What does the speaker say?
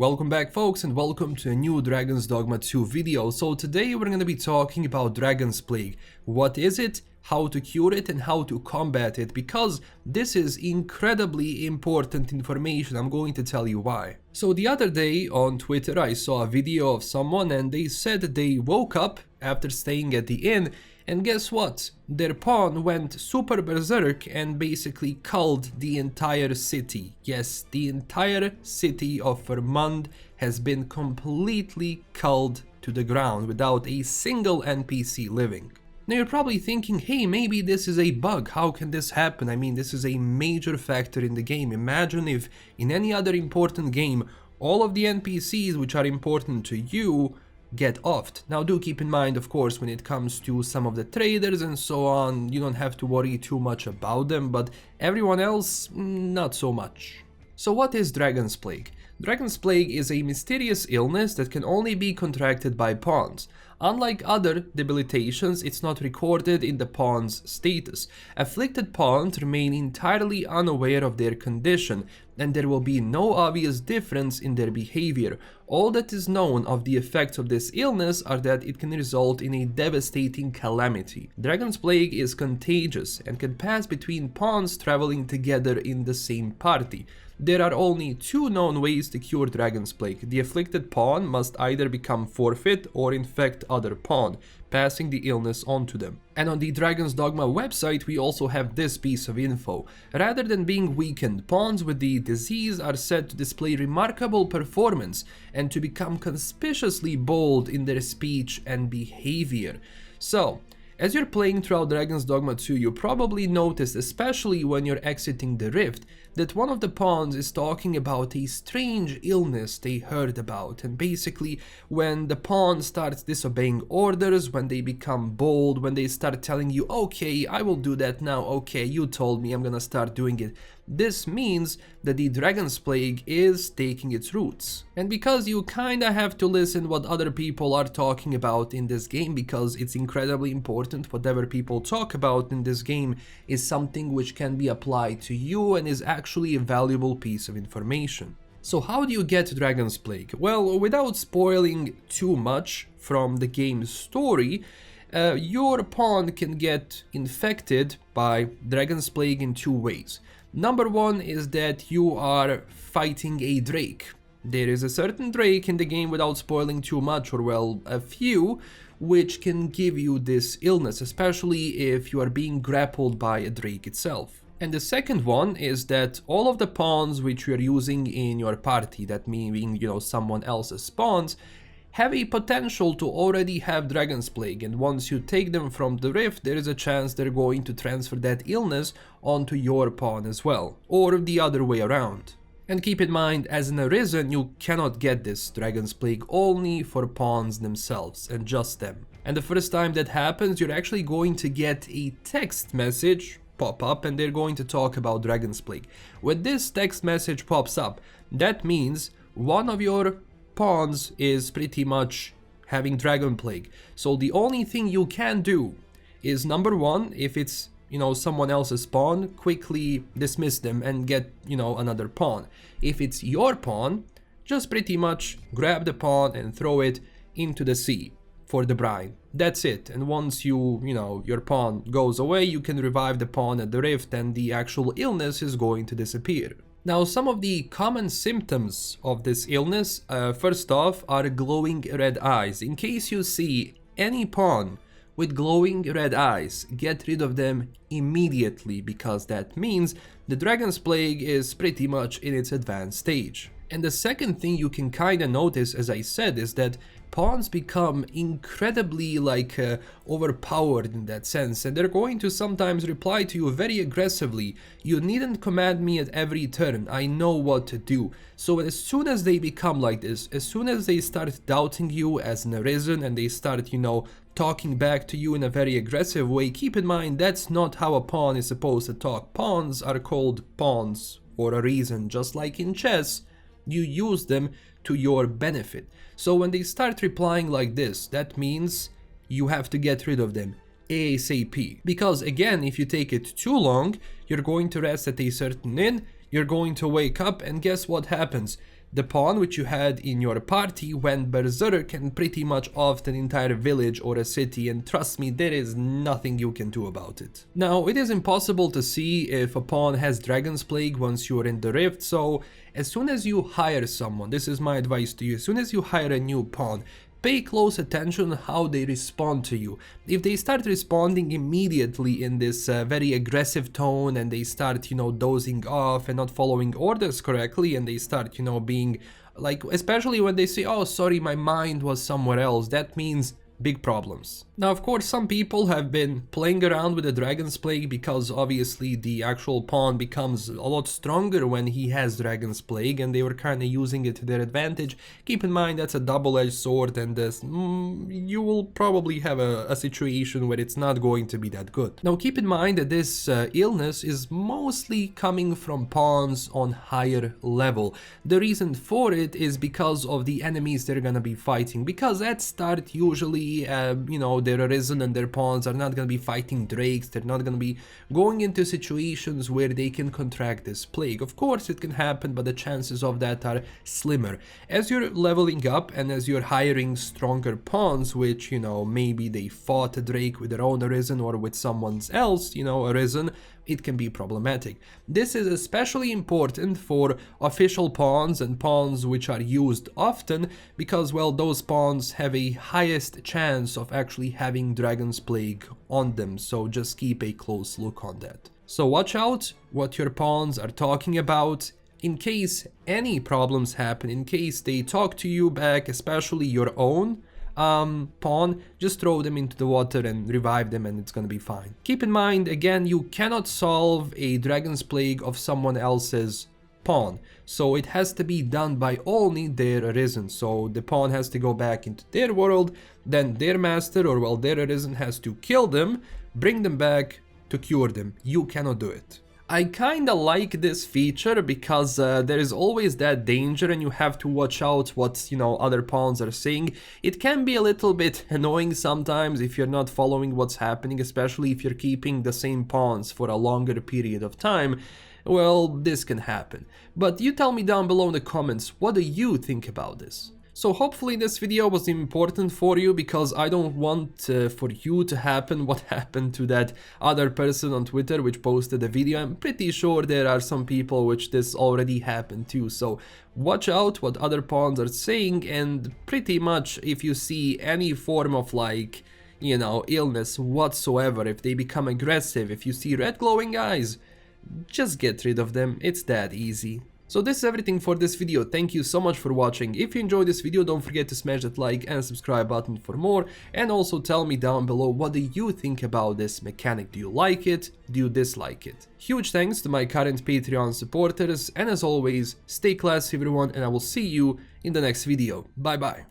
Welcome back folks, and welcome to a new Dragons Dogma 2 video. So today we're going to be talking about Dragonsplague. What is it, how to cure it, and how to combat it, because this is incredibly important information. I'm going to tell you why. So the other day on Twitter I saw a video of someone and they said they woke up after staying at the inn, and guess what? Their pawn went super berserk and basically culled the entire city. Yes, the entire city of Vermund has been completely culled to the ground without a single NPC living. Now you're probably thinking, hey, maybe this is a bug, how can this happen? I mean, this is a major factor in the game. Imagine if in any other important game, all of the NPCs which are important to you get offed. Now do keep in mind, of course, when it comes to some of the traders and so on, you don't have to worry too much about them, but everyone else, not so much. So what is Dragonsplague? Dragonsplague is a mysterious illness that can only be contracted by pawns. Unlike other debilitations, it's not recorded in the pawn's status. Afflicted pawns remain entirely unaware of their condition, and there will be no obvious difference in their behavior. All that is known of the effects of this illness are that it can result in a devastating calamity. Dragonsplague is contagious and can pass between pawns traveling together in the same party. There are only two known ways to cure Dragonsplague. The afflicted pawn must either become forfeit or infect other pawn, passing the illness on to them. And on the Dragons Dogma website we also have this piece of info. Rather than being weakened, pawns with the disease are said to display remarkable performance and to become conspicuously bold in their speech and behavior. So, as you're playing throughout Dragons Dogma 2, you probably noticed, especially when you're exiting the rift, that one of the pawns is talking about a strange illness they heard about. And basically, when the pawn starts disobeying orders, when they become bold, when they start telling you, okay, I will do that now, okay, you told me, I'm gonna start doing it, this means that the Dragonsplague is taking its roots. And because you kinda have to listen what other people are talking about in this game, because it's incredibly important, whatever people talk about in this game is something which can be applied to you and is actually a valuable piece of information. So how do you get Dragonsplague? Well, without spoiling too much from the game's story, your pawn can get infected by Dragonsplague in two ways. Number one is that you are fighting a drake. There is a certain drake in the game, without spoiling too much, or well, a few, which can give you this illness, especially if you are being grappled by a drake itself. And the second one is that all of the pawns which you are using in your party, that meaning, someone else's pawns, have a potential to already have Dragonsplague, and once you take them from the rift, there is a chance they're going to transfer that illness onto your pawn as well, or the other way around. And keep in mind, as an Arisen, you cannot get this Dragonsplague only for pawns themselves, and just them. And the first time that happens, you're actually going to get a text message pop up, and they're going to talk about Dragonsplague. When this text message pops up, that means one of your pawns is pretty much having Dragonsplague. So the only thing you can do is, number one, if it's someone else's pawn, quickly dismiss them and get another pawn. If it's your pawn, just pretty much grab the pawn and throw it into the sea for the brine. That's it. And once your pawn goes away, you can revive the pawn at the rift and the actual illness is going to disappear. Now, some of the common symptoms of this illness, first off, are glowing red eyes. In case you see any pawn with glowing red eyes, get rid of them immediately, because that means the Dragonsplague is pretty much in its advanced stage. And the second thing you can kinda notice, as I said, is that pawns become incredibly overpowered in that sense, and they're going to sometimes reply to you very aggressively. You needn't command me at every turn, I know what to do. So as soon as they become like this, as soon as they start doubting you as an Arisen and they start, talking back to you in a very aggressive way, keep in mind that's not how a pawn is supposed to talk. Pawns are called pawns for a reason, just like in chess. You use them to your benefit. So when they start replying like this, that means you have to get rid of them ASAP. Because again, if you take it too long, you're going to rest at a certain inn, you're going to wake up, and guess what happens? the pawn which you had in your party went berserk and pretty much offed an entire village or a city, and trust me, there is nothing you can do about it. Now, it is impossible to see if a pawn has Dragonsplague once you're in the rift, so as soon as you hire someone, this is my advice to you, as soon as you hire a new pawn, pay close attention how they respond to you. If they start responding immediately in this very aggressive tone, and they start, dozing off and not following orders correctly, and they start, being like, especially when they say, oh, sorry, my mind was somewhere else, that means big problems. Now, of course, some people have been playing around with the Dragonsplague because obviously the actual pawn becomes a lot stronger when he has Dragonsplague, and they were kind of using it to their advantage. Keep in mind that's a double-edged sword, and you will probably have a situation where it's not going to be that good. Now, keep in mind that this illness is mostly coming from pawns on higher level. The reason for it is because of the enemies they're gonna be fighting, because at start usually their Arisen and their pawns are not going to be fighting drakes, they're not going to be going into situations where they can contract this plague. Of course it can happen, but the chances of that are slimmer. As you're leveling up and as you're hiring stronger pawns, which, maybe they fought a drake with their own Arisen or with someone else, Arisen, it can be problematic. This is especially important for official pawns and pawns which are used often, because, well, those pawns have a highest chance of actually having Dragonsplague on them, so just keep a close look on that. So watch out what your pawns are talking about. In case any problems happen, in case they talk to you back, especially your own pawn, just throw them into the water and revive them, and it's gonna be fine. Keep in mind, again, you cannot solve a Dragonsplague of someone else's pawn, so it has to be done by only their Arisen. So the pawn has to go back into their world, then their master, or well, their Arisen has to kill them, bring them back to cure them. You cannot do it. I kinda like this feature because there is always that danger, and you have to watch out what, other pawns are saying. It can be a little bit annoying sometimes if you're not following what's happening, especially if you're keeping the same pawns for a longer period of time. Well, this can happen. But you tell me down below in the comments, what do you think about this? So hopefully this video was important for you, because I don't want for you to happen what happened to that other person on Twitter which posted a video. I'm pretty sure there are some people which this already happened to, so watch out what other pawns are saying, and pretty much if you see any form of illness whatsoever, if they become aggressive, if you see red glowing eyes, just get rid of them. It's that easy. So this is everything for this video. Thank you so much for watching. If you enjoyed this video, don't forget to smash that like and subscribe button for more, and also tell me down below, what do you think about this mechanic? Do you like it? Do you dislike it? Huge thanks to my current Patreon supporters, and as always, stay classy everyone, and I will see you in the next video. Bye bye.